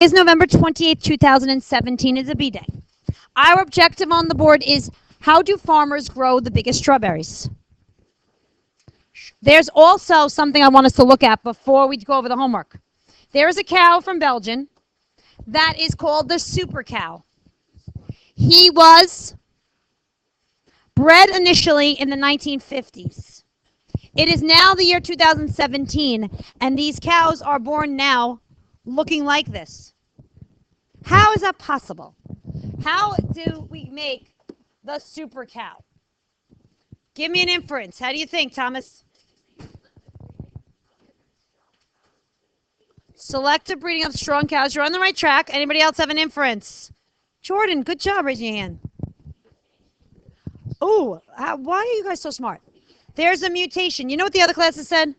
Is November 28th, 2017 is a B-Day. Our objective on the board is how do farmers grow the biggest strawberries? There's also something I want us to look at before we go over the homework. There is a cow from Belgium that is called the super cow. He was bred initially in the 1950s. It is now the year 2017, and these cows are born now looking like this. How is that possible? How do we make the super cow? Give me an inference. How do you think, Thomas? Selective breeding of strong cows. You're on the right track. Anybody else have an inference? Jordan, good job raising your hand. Oh, why are you guys so smart? There's a mutation. You know what the other classes said?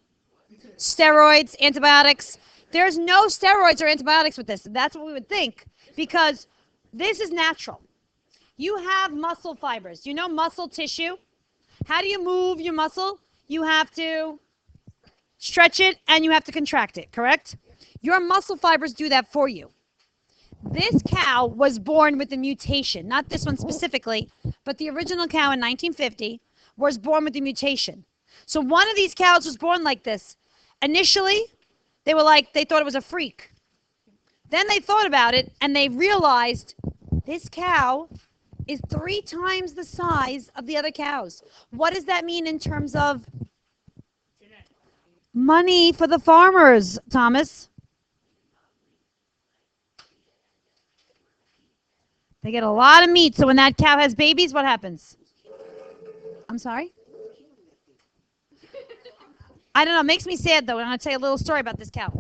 Steroids, antibiotics. There's no steroids or antibiotics with this. That's what we would think because this is natural. You have muscle fibers. You know muscle tissue? How do you move your muscle? You have to stretch it and you have to contract it, correct? Your muscle fibers do that for you. This cow was born with a mutation, not this one specifically, but the original cow in 1950 was born with a mutation. So one of these cows was born like this. Initially, they thought it was a freak. Then they thought about it and they realized this cow is 3 times the size of the other cows. What does that mean in terms of money for the farmers, Thomas? They get a lot of meat. So when that cow has babies, what happens? I'm sorry? I don't know. It makes me sad, though. And I'm going to tell you a little story about this cow.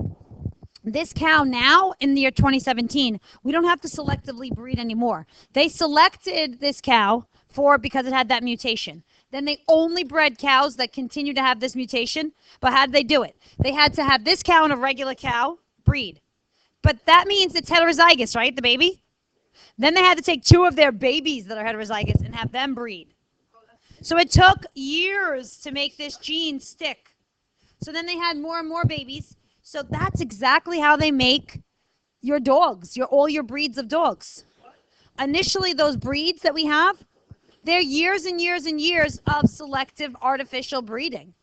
This cow now, in the year 2017, we don't have to selectively breed anymore. They selected this cow because it had that mutation. Then they only bred cows that continue to have this mutation. But how did they do it? They had to have this cow and a regular cow breed. But that means it's heterozygous, right, the baby? Then they had to take 2 of their babies that are heterozygous and have them breed. So it took years to make this gene stick. So then they had more and more babies. So that's exactly how they make your dogs, all your breeds of dogs. Initially, those breeds that we have, they're years and years and years of selective artificial breeding.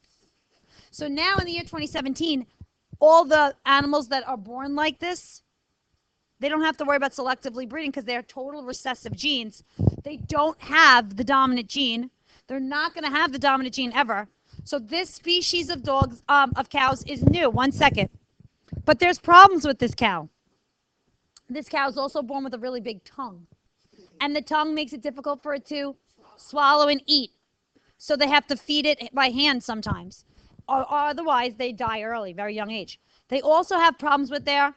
So now in the year 2017, all the animals that are born like this, they don't have to worry about selectively breeding because they're total recessive genes. They don't have the dominant gene. They're not going to have the dominant gene ever. So this species of dogs, of cows is new. 1 second. But there's problems with this cow. This cow is also born with a really big tongue. And the tongue makes it difficult for it to swallow and eat. So they have to feed it by hand sometimes. Or otherwise, they die early, very young age. They also have problems with their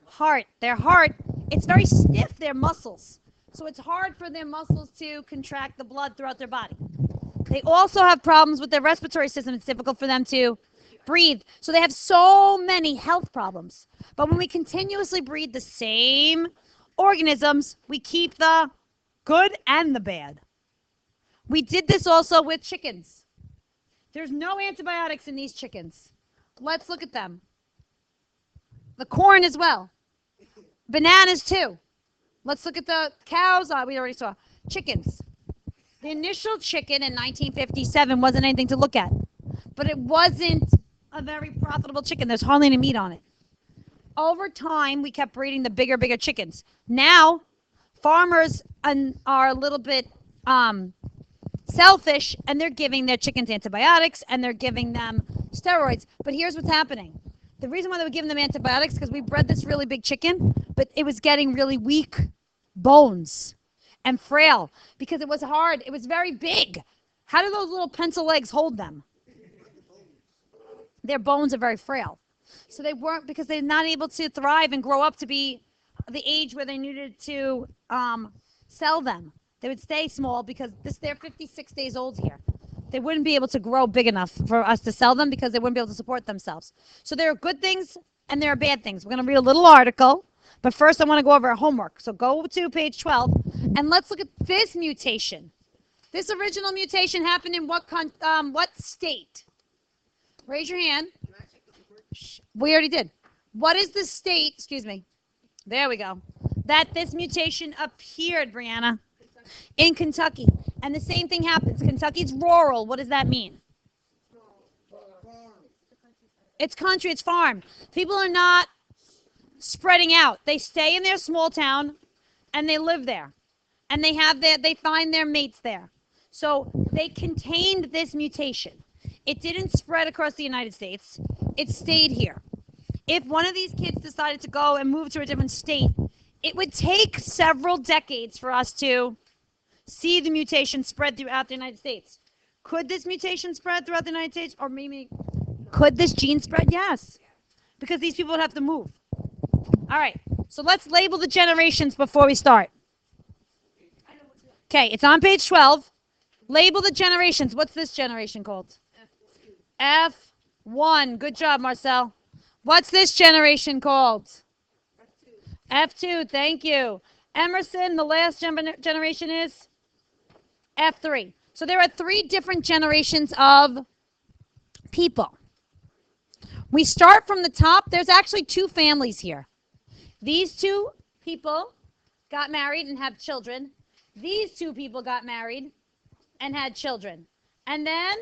heart. Their heart, it's very stiff, their muscles. So it's hard for their muscles to contract the blood throughout their body. They also have problems with their respiratory system. It's difficult for them to breathe. So they have so many health problems. But when we continuously breed the same organisms, we keep the good and the bad. We did this also with chickens. There's no antibiotics in these chickens. Let's look at them. The corn as well. Bananas too. Let's look at the cows. We already saw. Chickens. The initial chicken in 1957 wasn't anything to look at. But it wasn't a very profitable chicken. There's hardly any meat on it. Over time, we kept breeding the bigger chickens. Now, farmers are a little bit selfish, and they're giving their chickens antibiotics, and they're giving them steroids. But here's what's happening. The reason why they were giving them antibiotics is because we bred this really big chicken, but it was getting really weak bones and frail because it was hard. It was very big. How do those little pencil legs hold them? Their bones are very frail. So they weren't, because they're not able to thrive and grow up to be the age where they needed to sell them. They would stay small because they're 56 days old here. They wouldn't be able to grow big enough for us to sell them because they wouldn't be able to support themselves. So there are good things and there are bad things. We're going to read a little article, but first I want to go over our homework. So go to page 12 and let's look at this mutation. This original mutation happened in what state? Raise your hand. We already did. What is the state, excuse me, There we go. That this mutation appeared, Brianna, in Kentucky. And the same thing happens. Kentucky's rural. What does that mean? It's country, it's farm. People are not spreading out. They stay in their small town and they live there. And they find their mates there. So they contained this mutation. It didn't spread across the United States. It stayed here. If one of these kids decided to go and move to a different state, it would take several decades for us to see the mutation spread throughout the United States. Could this mutation spread throughout the United States? Or maybe could this gene spread? Yes. Because these people would have to move. All right. So let's label the generations before we start. Okay, it's on page 12. Label the generations. What's this generation called? F1. Good job, Marcel. What's this generation called? F2. Thank you. Emerson, the last generation is F3. So there are 3 different generations of people. We start from the top. There's actually 2 families here. These 2 people got married and have children. These 2 people got married and had children. And then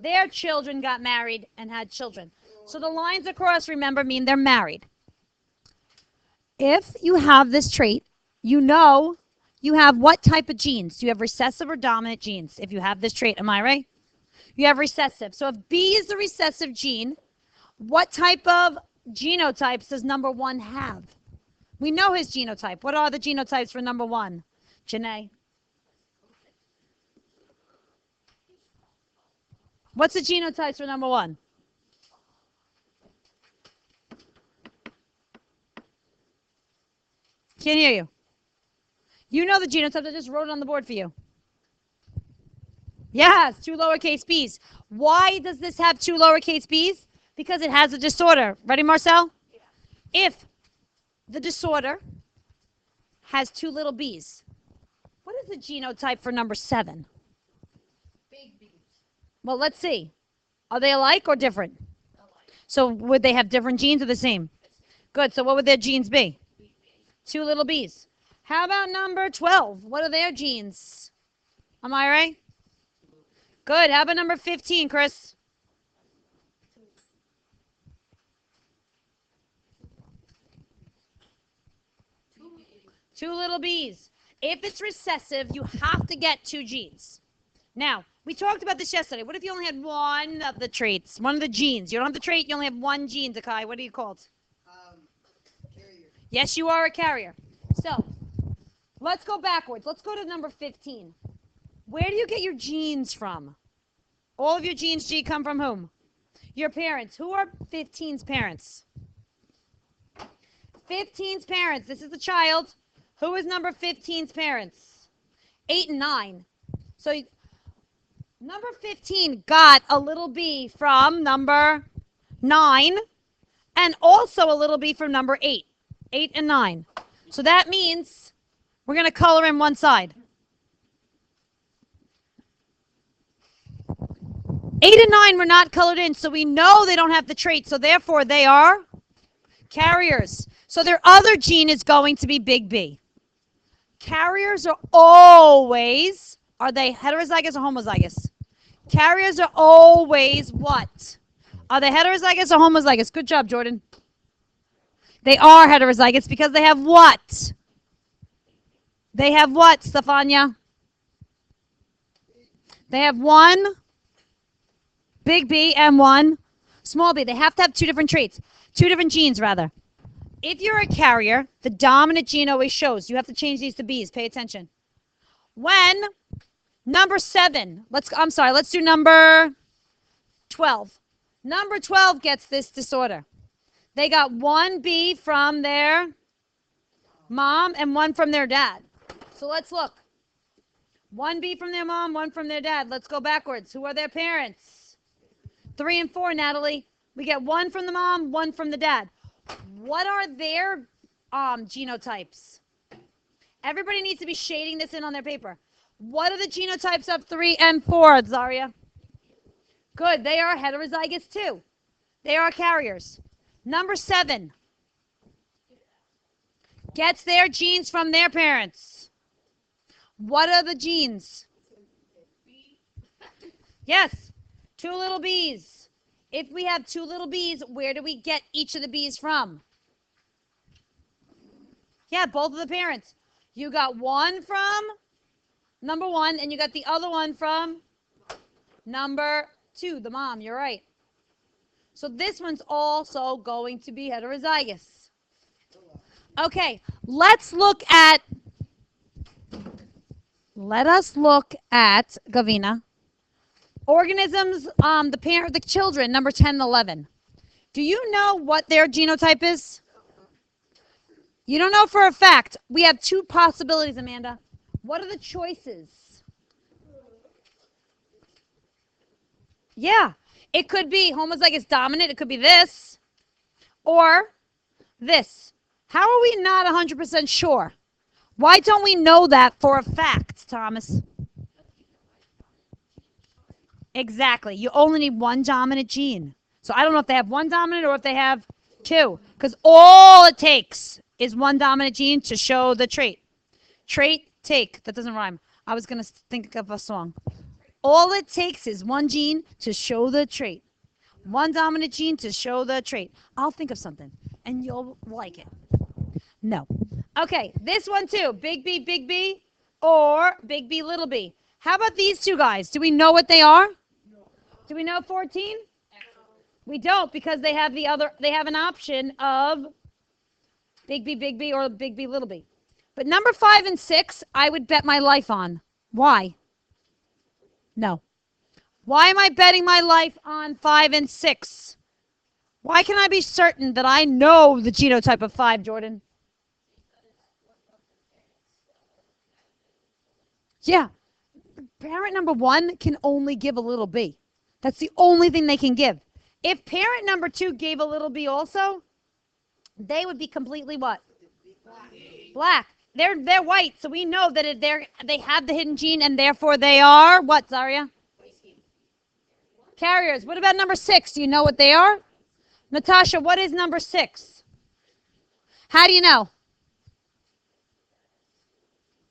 their children got married and had children. So the lines across, remember, mean they're married. If you have this trait, you know you have what type of genes? Do you have recessive or dominant genes? If you have this trait, am I right? You have recessive. So if B is the recessive gene, what type of genotypes does number 1 have? We know his genotype. What are the genotypes for number 1? Janae? What's the genotypes for number 1? Can't hear you. You know the genotype. I just wrote it on the board for you. Yes, 2 lowercase b's. Why does this have 2 lowercase b's? Because it has a disorder. Ready, Marcel? Yeah. If the disorder has 2 little b's, what is the genotype for number 7? Big B. Well, let's see. Are they alike or different? Alike. So would they have different genes or the same? Good. So what would their genes be? 2 little b's. How about number 12? What are their genes? Am I right? Good. How about number 15, Chris? 2 little b's. If it's recessive, you have to get 2 genes. Now, we talked about this yesterday. What if you only had one of the traits, one of the genes? You don't have the trait, you only have 1 gene, Zakai. What are you called? Carrier. Yes, you are a carrier. So, let's go backwards. Let's go to number 15. Where do you get your genes from? All of your genes, G, come from whom? Your parents. Who are 15's parents? 15's parents. This is the child. Who is number 15's parents? 8 and 9. So number 15 got a little b from number 9 and also a little b from number 8. 8 and 9. So that means we're going to color in one side. 8 and 9 were not colored in, so we know they don't have the trait, so therefore they are carriers. So their other gene is going to be big B. Carriers are always, are they heterozygous or homozygous? Carriers are always what? Are they heterozygous or homozygous? Good job, Jordan. They are heterozygous because they have what? They have what, Stefania? They have 1 big B and 1 small b. They have to have 2 different traits. 2 different genes, rather. If you're a carrier, the dominant gene always shows. You have to change these to B's. Pay attention. When number 7, let's do number 12. Number 12 gets this disorder. They got 1 B from their mom and 1 from their dad. So let's look. 1 B from their mom, 1 from their dad. Let's go backwards. Who are their parents? 3 and 4, Natalie. We get 1 from the mom, 1 from the dad. What are their genotypes? Everybody needs to be shading this in on their paper. What are the genotypes of 3 and 4, Zaria? Good. They are heterozygous too. They are carriers. Number 7. gets their genes from their parents. What are the genes? Yes, two little bees. If we have two little bees, where do we get each of the bees from? Yeah, both of the parents. You got one from number one, and you got the other one from number two, the mom. You're right. So this one's also going to be heterozygous. Okay, let us look at Gavina. Organisms, the children, number 10 and 11. Do you know what their genotype is? You don't know for a fact. We have two possibilities, Amanda. What are the choices? Yeah, it could be homozygous dominant. It could be this or this. How are we not 100% sure? Why don't we know that for a fact, Thomas? Exactly. You only need one dominant gene. So I don't know if they have one dominant or if they have two, because all it takes is one dominant gene to show the trait. Trait, take. That doesn't rhyme. I was going to think of a song. All it takes is one gene to show the trait. One dominant gene to show the trait. I'll think of something, and you'll like it. No. Okay, this one too. Big B, or big B, little b. How about these two guys? Do we know what they are? Do we know 14? We don't, because they have an option of big B, or big B, little b. But number 5 and 6, I would bet my life on. Why? No. Why am I betting my life on 5 and 6? Why can I be certain that I know the genotype of 5, Jordan? Yeah. Parent number 1 can only give a little b. That's the only thing they can give. If parent number 2 gave a little b also, they would be completely what? Black. They're white, so we know that they have the hidden gene, and therefore they are what, Zaria? Carriers. What about number 6? Do you know what they are? Natasha, what is number 6? How do you know?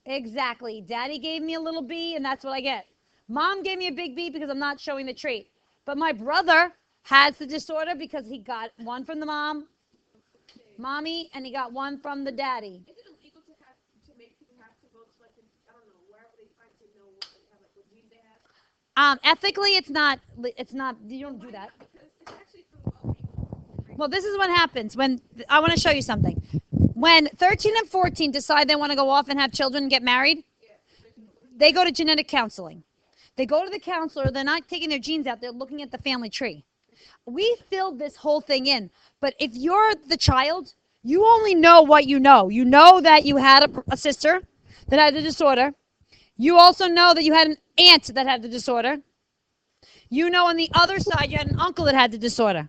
Exactly. Daddy gave me a little b, and that's what I get. Mom gave me a big B because I'm not showing the trait. But my brother has the disorder because he got one from the mommy, and he got one from the daddy. Is it illegal to make people have to go to, like, I don't know, wherever they find to know what they have, like, what genes they have? Ethically, it's not, you don't do that. Because it's actually for well-being. Well, this is what happens when, I want to show you something. When 13 and 14 decide they want to go off and have children and get married, they go to genetic counseling. They go to the counselor. They're not taking their genes out. They're looking at the family tree. We filled this whole thing in. But if you're the child, you only know what you know. You know that you had a sister that had the disorder. You also know that you had an aunt that had the disorder. You know on the other side you had an uncle that had the disorder.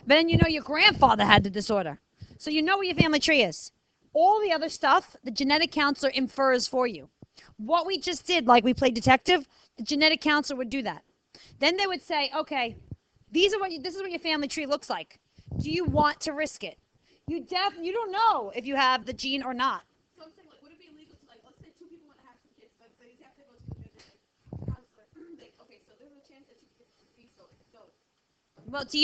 But then you know your grandfather had the disorder. So you know what your family tree is. All the other stuff, the genetic counselor infers for you. What we just did, like we played detective, the genetic counselor would do that. Then they would say, okay, this is what your family tree looks like. Do you want to risk it? You don't know if you have the gene or not. So I'm saying, like, would it be illegal to, like, let's say two people want to have 2 kids, but they have to go to the counselor. Like, okay, so there's a chance that you could be so. Well, do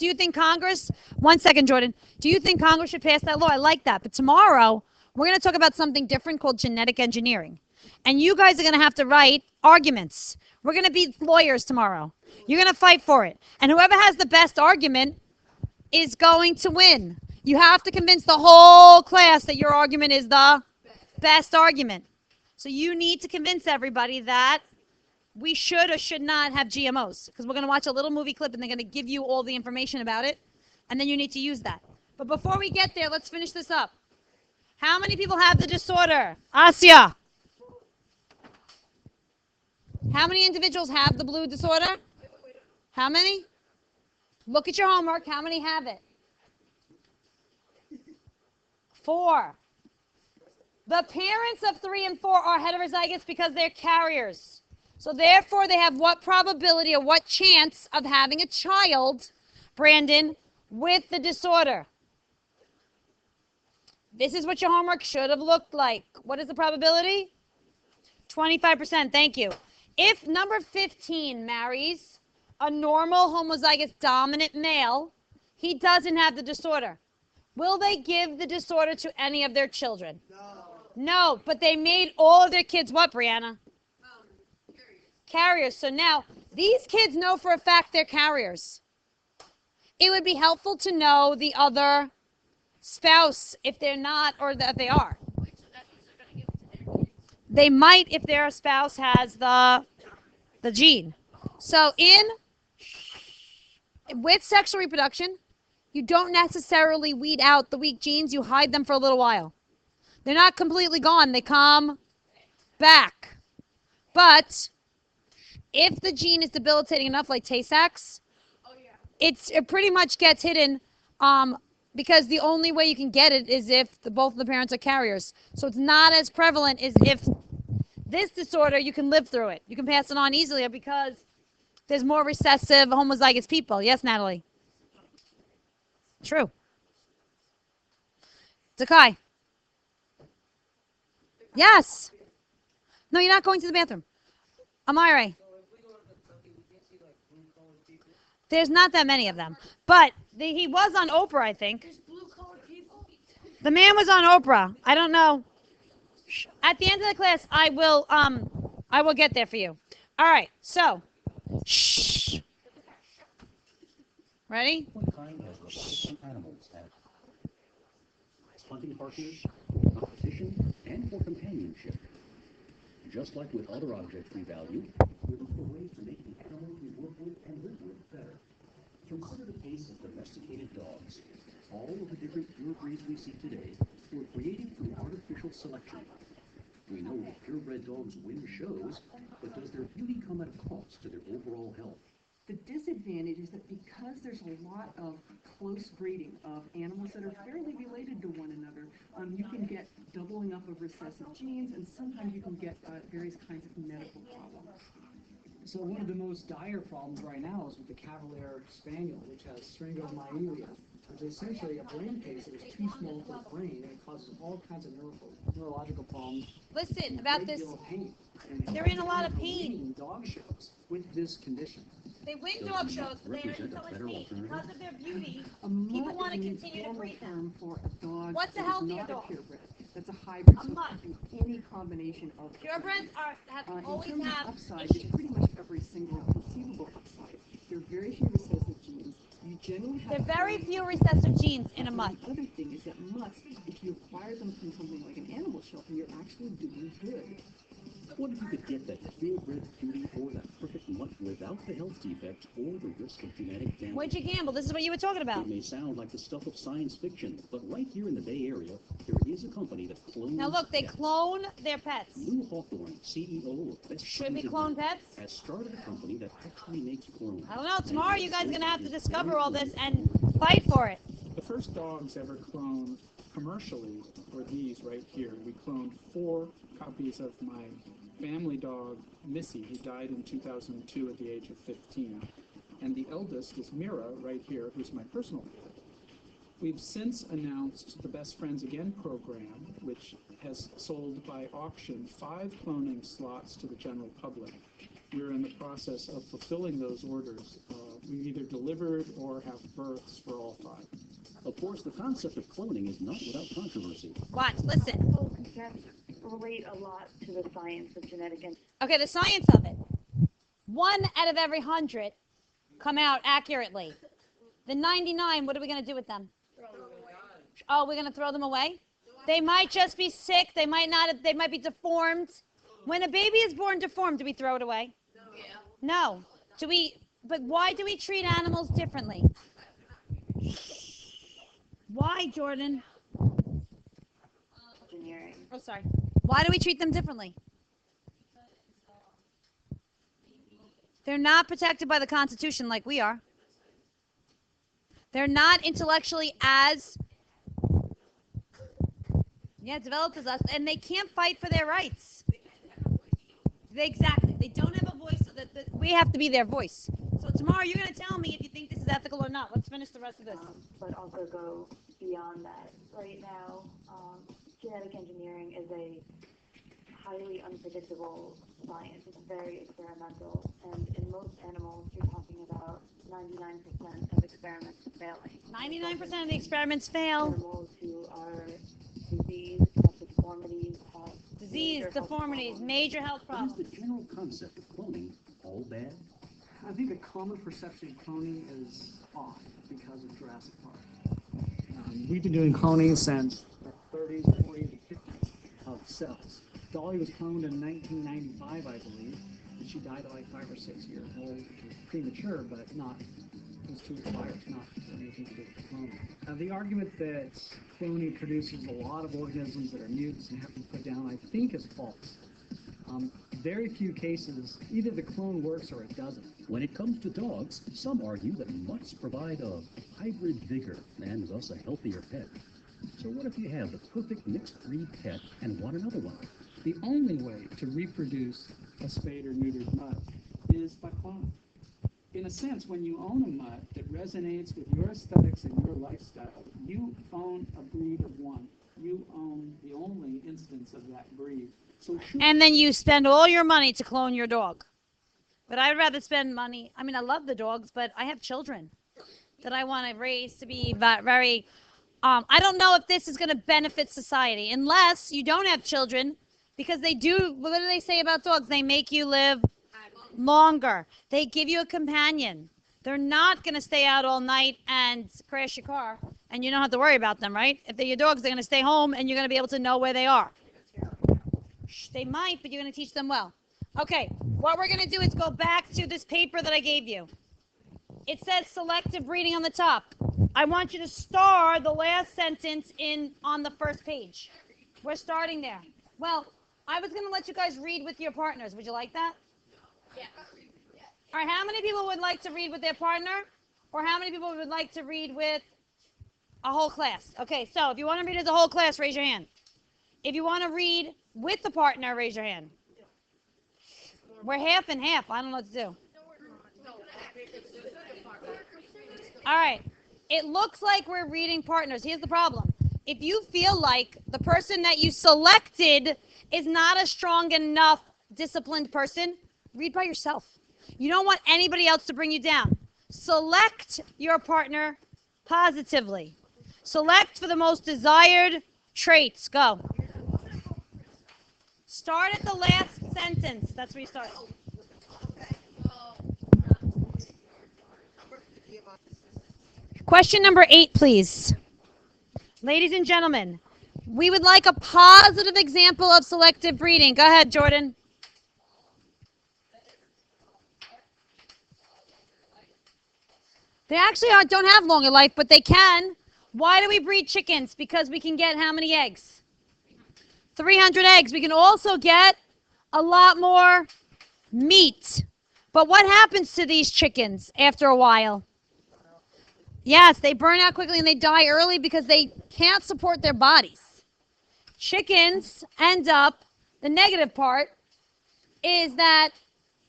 you think Congress, 1 second, Jordan, do you think Congress should pass that law? I like that. But tomorrow, we're going to talk about something different called genetic engineering. And you guys are going to have to write arguments. We're going to be lawyers tomorrow. You're going to fight for it. And whoever has the best argument is going to win. You have to convince the whole class that your argument is the best argument. So you need to convince everybody that we should or should not have GMOs, because we're going to watch a little movie clip and they're going to give you all the information about it, and then you need to use that. But before we get there, let's finish this up. How many people have the disorder? Asya. How many individuals have the blue disorder? How many? Look at your homework. How many have it? 4. The parents of 3 and 4 are heterozygous because they're carriers. So therefore, they have what probability or what chance of having a child, Brandon, with the disorder? This is what your homework should have looked like. What is the probability? 25%. Thank you. If number 15 marries a normal homozygous dominant male, he doesn't have the disorder. Will they give the disorder to any of their children? No, but they made all of their kids what, Brianna? Carriers. So now these kids know for a fact they're carriers. It would be helpful to know the other spouse if they're not or that they are. They might if their spouse has the gene. So with sexual reproduction, you don't necessarily weed out the weak genes, you hide them for a little while. They're not completely gone, they come back. But if the gene is debilitating enough, like Tay-Sachs, it pretty much gets hidden because the only way you can get it is if both of the parents are carriers. So it's not as prevalent as if this disorder, you can live through it. You can pass it on easily because there's more recessive homozygous people. Yes, Natalie? True. Zakai? Yes. No, you're not going to the bathroom. Amire? There's not that many of them. But he was on Oprah, I think. The man was on Oprah. I don't know. At the end of the class, I will get there for you. All right. So, shh. Ready? What kind of repulsive animals have hunting partners, competition, and for companionship? Just like with other objects we value, we look for ways to make the animals we work with and live with better. Consider the case of domesticated dogs. All of the different pure breeds we see today were created through artificial selection. We know that purebred dogs win shows, but does their beauty come at a cost to their overall health? The disadvantage is that because there's a lot of close breeding of animals that are fairly related to one another, you can get doubling up of recessive genes, and sometimes you can get various kinds of medical problems. So one of the most dire problems right now is with the Cavalier Spaniel, which has syringomyelia, which is essentially a brain case that is too small for the brain, and it causes all kinds of neurological problems. Listen about this. Pain. They're in a lot of pain. Dog shows with this condition. They win dog shows, but they're in so much pain because of their beauty. People want to continue to breed them. For a dog What's a that is healthier not a dog? purebred. That's a hybrid. A mutt. Any combination of Purebreds have always in terms have of upside, issues. there's pretty much every single conceivable upside. There are very few recessive genes. You generally have. There are very few recessive genes in a mutt. The other thing is that mutts, if you acquire them from something like an animal shelter, you're actually doing good. What if you could get that purebred beauty or that perfect mutt without the health defects or the risk of genetic damage? Where'd you gamble? This is what you were talking about. It may sound like the stuff of science fiction, but right here in the Bay Area, there is a company that clones Now look, they pets. clone their pets. Lou Hawthorne, CEO of Best Should we Friends in clone America, pets? has started a company that actually makes clones. I don't know. Tomorrow you guys are going to have to discover all this and fight for it. The first dogs ever cloned commercially were these right here. We cloned 4 copies of my family dog, Missy, who died in 2002 at the age of 15. And the eldest is Mira right here, who's my personal pet. We've since announced the Best Friends Again program, which has sold by auction 5 cloning slots to the general public. We're in the process of fulfilling those orders. We've either delivered or have births for all 5. Of course, the concept of cloning is not without controversy. Watch, listen. People relate a lot to the science of genetic and Okay, the science of it. 1 out of every 100 come out accurately. The 99, what are we going to do with them? Oh, we're going to throw them away? They might just be sick. They might not. They might be deformed. When a baby is born deformed, do we throw it away? No. Do we? But why do we treat animals differently? Why, Jordan? engineering. Oh, sorry. Why do we treat them differently? They're not protected by the Constitution like we are. They're not intellectually as developed as us, and they can't fight for their rights. Exactly. They don't have a voice. So that we have to be their voice. So tomorrow you're going to tell me if you think this is ethical or not. Let's finish the rest of this. But also go beyond that. Right now, genetic engineering is a highly unpredictable science. It's very experimental, and in most animals, you're talking about 99% of experiments failing. 99% of the experiments fail. Animals who are diseased, have deformities, have Disease, deformities, major health But is problems. the general concept of cloning all bad? I think a common perception of cloning is off because of Jurassic Park. We've been doing cloning since the 30s, 40s, and 50s of cells. Dolly was cloned in 1995, I believe, and she died at like 5 or 6 years old, which was premature, but not, it was too expired, not anything to do with cloning. The argument that cloning produces a lot of organisms that are mutants and have to be put down, I think is false. Very few cases, either the clone works or it doesn't. When it comes to dogs, some argue that mutts provide a hybrid vigor and thus a healthier pet. So what if you have the perfect mixed breed pet and want another one? The only way to reproduce a spayed or neutered mutt is by cloning. In a sense, when you own a mutt that resonates with your aesthetics and your lifestyle, you own a breed of one. You own the only instance of that breed. So And then you spend all your money to clone your dog. But I'd rather spend money. I mean, I love the dogs, but I have children that I want to raise to be very. I don't know if this is going to benefit society unless you don't have children, because they do. What do they say about dogs? They make you live longer. They give you a companion. They're not going to stay out all night and crash your car, and you don't have to worry about them, right? If they're your dogs, they're going to stay home, and you're going to be able to know where they are. They might, but you're going to teach them well. Okay, what we're going to do is go back to this paper that I gave you. It says selective breeding on the top. I want you to star the last sentence on the first page. We're starting there. Well, I was going to let you guys read with your partners. Would you like that? Yeah. All right, how many people would like to read with their partner? Or how many people would like to read with a whole class? Okay, so if you want to read as a whole class, raise your hand. If you want to read with the partner, raise your hand. We're half and half. I don't know what to do. All right. It looks like we're reading partners. Here's the problem. If you feel like the person that you selected is not a strong enough disciplined person, read by yourself. You don't want anybody else to bring you down. Select your partner positively. Select for the most desired traits. Go. Start at the last sentence. That's where you start. Question number 8, please. Ladies and gentlemen, we would like a positive example of selective breeding. Go ahead, Jordan. They actually don't have longer life, but they can. Why do we breed chickens? Because we can get how many eggs? 300 eggs. We can also get a lot more meat. But what happens to these chickens after a while? Yes, they burn out quickly and they die early because they can't support their bodies. Chickens end up, the negative part is that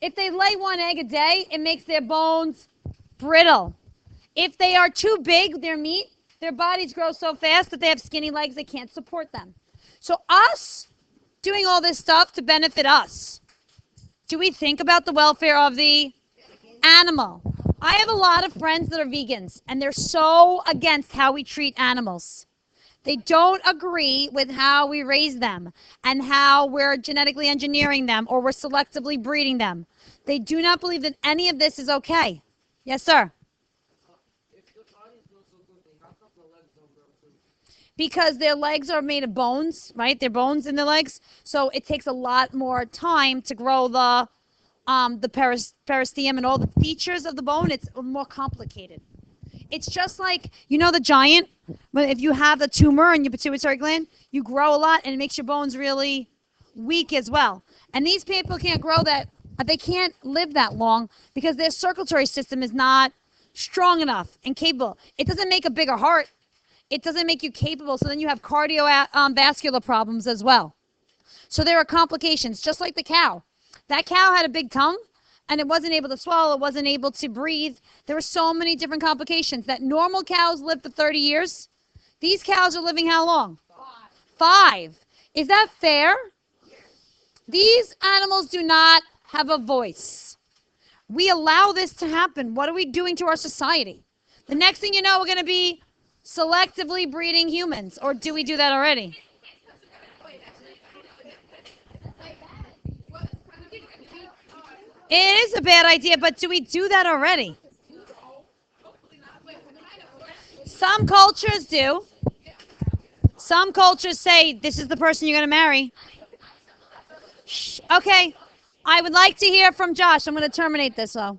if they lay one egg a day, it makes their bones brittle. If they are too big, their meat, their bodies grow so fast that they have skinny legs, they can't support them. So us doing all this stuff to benefit us, do we think about the welfare of the animal? I have a lot of friends that are vegans, and they're so against how we treat animals. They don't agree with how we raise them and how we're genetically engineering them or we're selectively breeding them. They do not believe that any of this is okay. Yes, sir? Because their legs are made of bones, right? They're bones in their legs. So it takes a lot more time to grow the peristeum and all the features of the bone. It's more complicated. It's just like, you know, the giant, but if you have a tumor in your pituitary gland, you grow a lot and it makes your bones really weak as well. And these people can't grow that, they can't live that long because their circulatory system is not strong enough and capable. It doesn't make a bigger heart. It doesn't make you capable. So then you have cardiovascular problems as well. So there are complications, just like the cow. That cow had a big tongue and it wasn't able to swallow, it wasn't able to breathe. There were so many different complications that normal cows live for 30 years. These cows are living how long? 5. Is that fair? These animals do not have a voice. We allow this to happen. What are we doing to our society? The next thing you know, we're going to be selectively breeding humans. Or do we do that already? It is a bad idea, but do we do that already? Some cultures do. Some cultures say, this is the person you're going to marry. Shh. Okay. I would like to hear from Josh. I'm going to terminate this, though.